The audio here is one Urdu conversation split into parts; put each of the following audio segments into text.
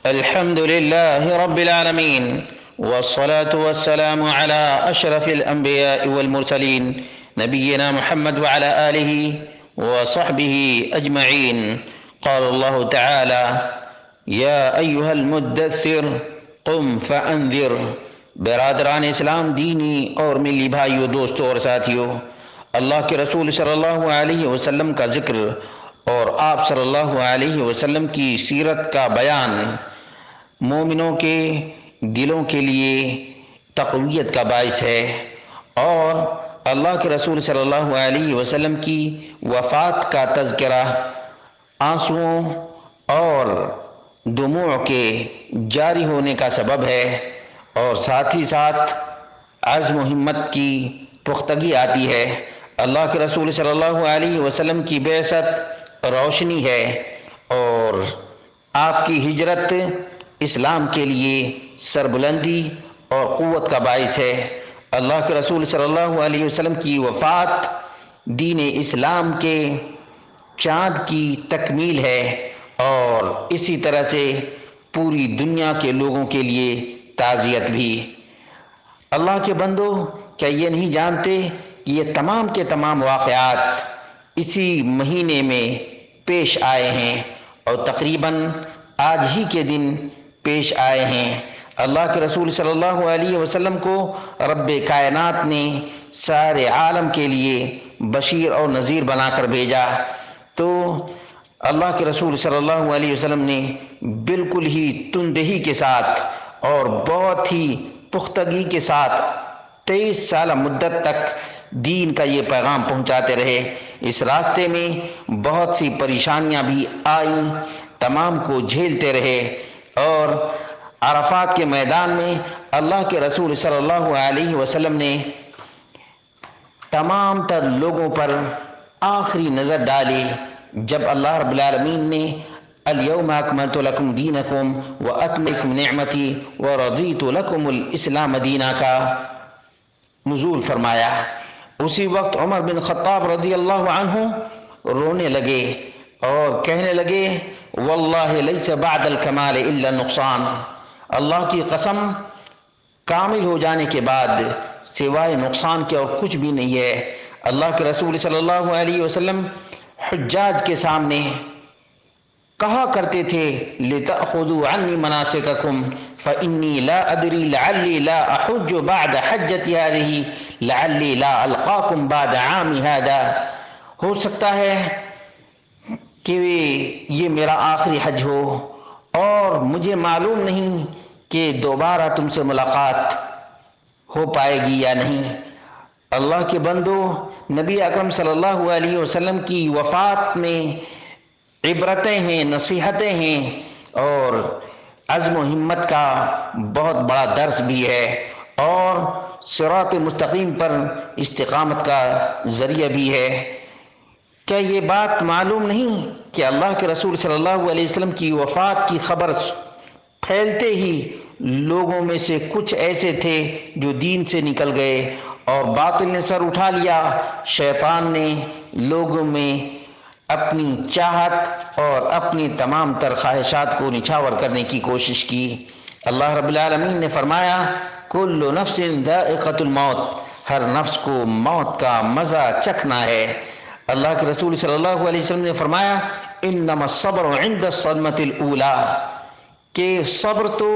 الحمد لله رب العالمين، والصلاة والسلام على أشرف الأنبياء والمرسلين نبينا محمد وعلى آله وصحبه أجمعين. قال الله تعالى: يا أيها المدثر قم فأنذر. برادران اسلام، دینی اور ملی بھائیوں، دوستوں اور ساتھیوں، اللہ کے رسول صلی اللہ علیہ وسلم کا ذکر اور آپ صلی اللہ علیہ وسلم کی سیرت کا بیان مومنوں کے دلوں کے لیے تقویت کا باعث ہے، اور اللہ کے رسول صلی اللہ علیہ وسلم کی وفات کا تذکرہ آنسوؤں اور دموع کے جاری ہونے کا سبب ہے، اور ساتھ ہی ساتھ عزم و ہمت کی پختگی آتی ہے۔ اللہ کے رسول صلی اللہ علیہ وسلم کی بعثت روشنی ہے، اور آپ کی ہجرت اسلام کے لیے سربلندی اور قوت کا باعث ہے۔ اللہ کے رسول صلی اللہ علیہ وسلم کی وفات دین اسلام کے چاند کی تکمیل ہے، اور اسی طرح سے پوری دنیا کے لوگوں کے لیے تعزیت بھی۔ اللہ کے بندو، کیا یہ نہیں جانتے کہ یہ تمام کے تمام واقعات اسی مہینے میں پیش آئے ہیں، اور تقریباً آج ہی کے دن پیش آئے ہیں۔ اللہ کے رسول صلی اللہ علیہ وسلم کو رب کائنات نے سارے عالم کے لیے بشیر اور نذیر بنا کر بھیجا، تو اللہ کے رسول صلی اللہ علیہ وسلم نے بالکل ہی تندہی کے ساتھ اور بہت ہی پختگی کے ساتھ 23 سالہ مدت تک دین کا یہ پیغام پہنچاتے رہے۔ اس راستے میں بہت سی پریشانیاں بھی آئیں، تمام کو جھیلتے رہے، اور عرفات کے میدان میں اللہ کے رسول صلی اللہ علیہ وسلم نے تمام تر لوگوں پر آخری نظر ڈالی جب اللہ رب العالمین نے الیوم اکملت لکم دینکم واتممت نعمتی ورضیت لکم الاسلام دینا کا نزول فرمایا۔ اسی وقت عمر بن خطاب رضی اللہ عنہ رونے لگے اور کہنے لگے: واللہ لیس بعد الکمال الا النقصان، اللہ کی قسم، کامل ہو جانے کے بعد سوائے نقصان کے اور کچھ بھی نہیں ہے۔ اللہ کے رسول صلی اللہ علیہ وسلم حجاج کے سامنے کہا کرتے تھے: لِتَأْخُذُوا عَنِّي مَنَاسِكَكُمْ فَإِنِّي لَا أَدْرِي لَعَلِّي لَا أَحُجُّ بَعْدَ حَجَّتِي هَذِهِ لَعَلِّي لَا أَلْقَاكُمْ بَعْدَ عَامِ هَذَا۔ ہو سکتا ہے کہ یہ میرا آخری حج ہو، اور مجھے معلوم نہیں کہ دوبارہ تم سے ملاقات ہو پائے گی یا نہیں۔ اللہ کے بندو، نبی اکرم صلی اللہ علیہ وسلم کی وفات میں عبرتیں ہیں، نصیحتیں ہیں، اور عزم و ہمت کا بہت بڑا درس بھی ہے، اور صراط مستقیم پر استقامت کا ذریعہ بھی ہے۔ کیا یہ بات معلوم نہیں کہ اللہ کے رسول صلی اللہ علیہ وسلم کی وفات کی خبر پھیلتے ہی لوگوں میں سے کچھ ایسے تھے جو دین سے نکل گئے، اور باطل نے سر اٹھا لیا، شیطان نے لوگوں میں اپنی چاہت اور اپنی تمام تر خواہشات کو نچھاور کرنے کی کوشش کی۔ اللہ رب العالمین نے فرمایا: کل نفس ذائقۃ الموت، ہر نفس کو موت کا مزہ چکھنا ہے۔ اللہ کے رسول صلی اللہ علیہ وسلم نے فرمایا: انما الصبر عند الصدمۃ الاولی، کہ صبر تو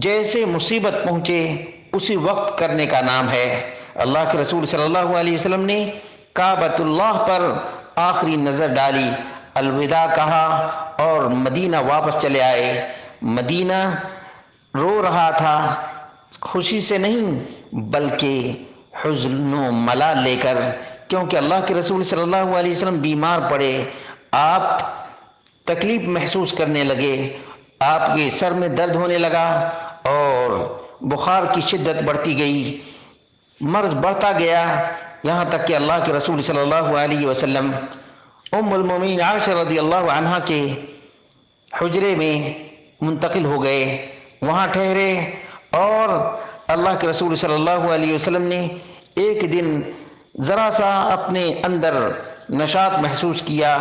جیسے مصیبت پہنچے اسی وقت کرنے کا نام ہے۔ اللہ کے رسول صلی اللہ علیہ وسلم نے کعبۃ اللہ پر آخری نظر ڈالی، الوداع کہا، اور مدینہ واپس چلے آئے۔ مدینہ رو رہا تھا، خوشی سے نہیں بلکہ حزن و ملال لے کر، کیونکہ اللہ کے رسول صلی اللہ علیہ وسلم بیمار پڑے، آپ تکلیف محسوس کرنے لگے، آپ کے سر میں درد ہونے لگا، اور بخار کی شدت بڑھتی گئی، مرض بڑھتا گیا، یہاں تک کہ اللہ کے رسول صلی اللہ علیہ وسلم ام المومنین عائشہ رضی اللہ عنہا کے حجرے میں منتقل ہو گئے، وہاں ٹھہرے، اور اللہ کے رسول صلی اللہ علیہ وسلم نے ایک دن ذرا سا اپنے اندر نشاط محسوس کیا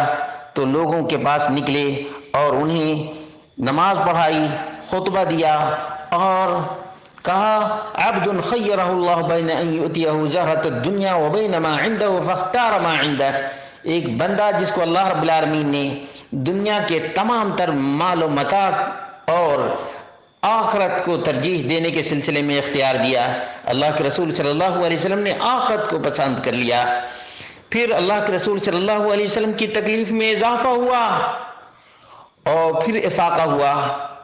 تو لوگوں کے پاس نکلے اور انہیں نماز پڑھائی، خطبہ دیا اور کہا عبد خیرہ اللہ بین ان یؤتیہ زہرۃ الدنیا وبین ما عنده فاختار ما عنده، ایک بندہ جس کو اللہ رب العالمین نے دنیا کے تمام تر مال و متاع اور آخرت کو ترجیح دینے کے سلسلے میں اختیار دیا، اللہ کے رسول صلی اللہ علیہ وسلم نے آخرت کو پسند کر لیا۔ پھر اللہ کے رسول صلی اللہ علیہ وسلم کی تکلیف میں اضافہ ہوا اور پھر افاقہ ہوا،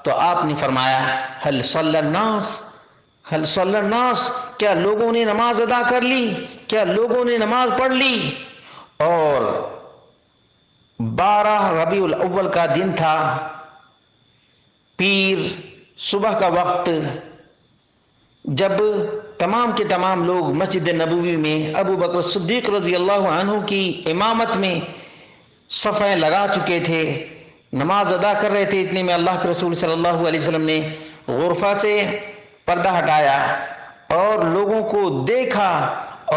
تو آپ نے فرمایا هل صلی الناس، کیا لوگوں نے نماز ادا کر لی، کیا لوگوں نے نماز پڑھ لی؟ اور 12 ربیع الاول کا دن تھا، پیر صبح کا وقت، جب تمام کے تمام لوگ مسجد نبوی میں ابو بکر صدیق رضی اللہ عنہ کی امامت میں صفیں لگا چکے تھے، نماز ادا کر رہے تھے، اتنے میں اللہ کے رسول صلی اللہ علیہ وسلم نے غرفہ سے پردہ ہٹایا اور لوگوں کو دیکھا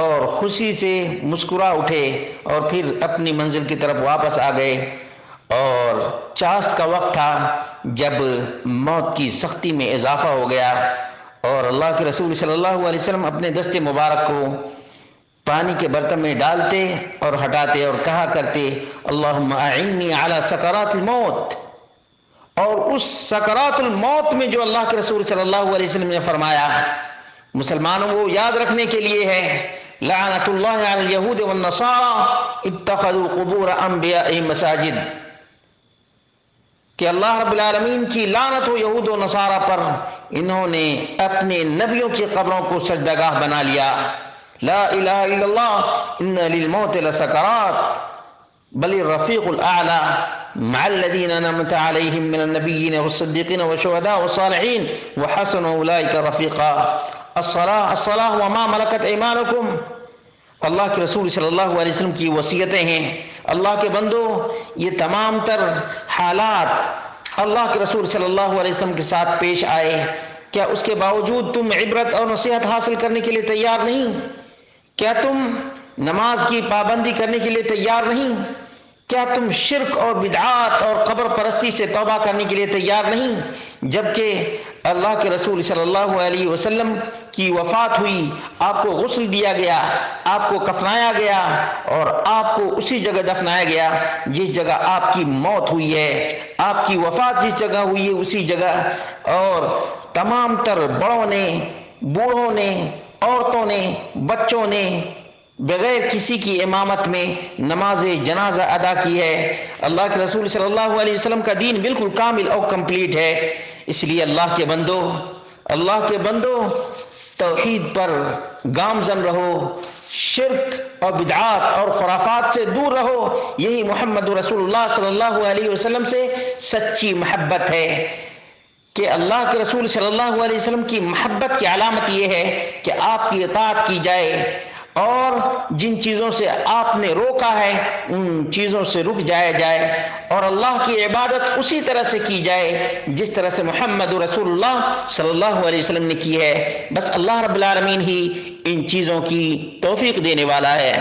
اور خوشی سے مسکرا اٹھے اور پھر اپنی منزل کی طرف واپس آ گئے۔ اور چاشت کا وقت تھا جب موت کی سختی میں اضافہ ہو گیا اور اللہ کے رسول صلی اللہ علیہ وسلم اپنے دست مبارک کو پانی کے برتن میں ڈالتے اور ہٹاتے اور کہا کرتے اللہم اعنی علی سکرات الموت، اور اس سکرات الموت میں جو اللہ کے رسول صلی اللہ علیہ وسلم نے فرمایا مسلمانوں کو یاد رکھنے کے لیے ہے، لعنت اللہ علی الیہود والنصارى اتخذوا قبور انبیاء مساجد، کہ اللہ رب العالمین کی لعنت ہو یہود و نصارہ پر، انہوں نے اپنے نبیوں کی قبروں کو سجدہ گاہ بنا لیا۔ لا الہ الا اللہ ان للموت لسکرات بل الرفیق الاعلی مع الذین انعمت علیہم من النبیین والصدیقین والشہداء والصالحین وحسن اولئک رفیقا۔ الصلاۃ وما ملکت ایمانکم، اللہ کے رسول صلی اللہ علیہ وسلم کی وصیتیں ہیں۔ اللہ کے بندو، یہ تمام تر حالات اللہ کے رسول صلی اللہ علیہ وسلم کے ساتھ پیش آئے، کیا اس کے باوجود تم عبرت اور نصیحت حاصل کرنے کے لیے تیار نہیں؟ کیا تم نماز کی پابندی کرنے کے لیے تیار نہیں؟ کیا تم شرک اور بدعات اور قبر پرستی سے توبہ کرنے کے لیے تیار نہیں؟ جبکہ اللہ کے رسول صلی اللہ علیہ وسلم کی وفات ہوئی، آپ کو غسل دیا گیا، آپ کو کفنایا گیا اور آپ کو اسی جگہ دفنایا گیا جس جگہ آپ کی موت ہوئی ہے، آپ کی وفات جس جگہ ہوئی ہے اسی جگہ، اور تمام تر بڑوں نے، بوڑھوں نے، عورتوں نے، بچوں نے بغیر کسی کی امامت میں نماز جنازہ ادا کی ہے۔ اللہ کے رسول صلی اللہ علیہ وسلم کا دین بالکل کامل اور کمپلیٹ ہے۔ اس لیے اللہ کے بندو توحید پر گامزن رہو، شرک اور بدعات اور خرافات سے دور رہو، یہی محمد رسول اللہ صلی اللہ علیہ وسلم سے سچی محبت ہے۔ کہ اللہ کے رسول صلی اللہ علیہ وسلم کی محبت کی علامت یہ ہے کہ آپ کی اطاعت کی جائے اور جن چیزوں سے آپ نے روکا ہے ان چیزوں سے رک جایا جائے، اور اللہ کی عبادت اسی طرح سے کی جائے جس طرح سے محمد رسول اللہ صلی اللہ علیہ وسلم نے کی ہے۔ بس اللہ رب العالمین ہی ان چیزوں کی توفیق دینے والا ہے۔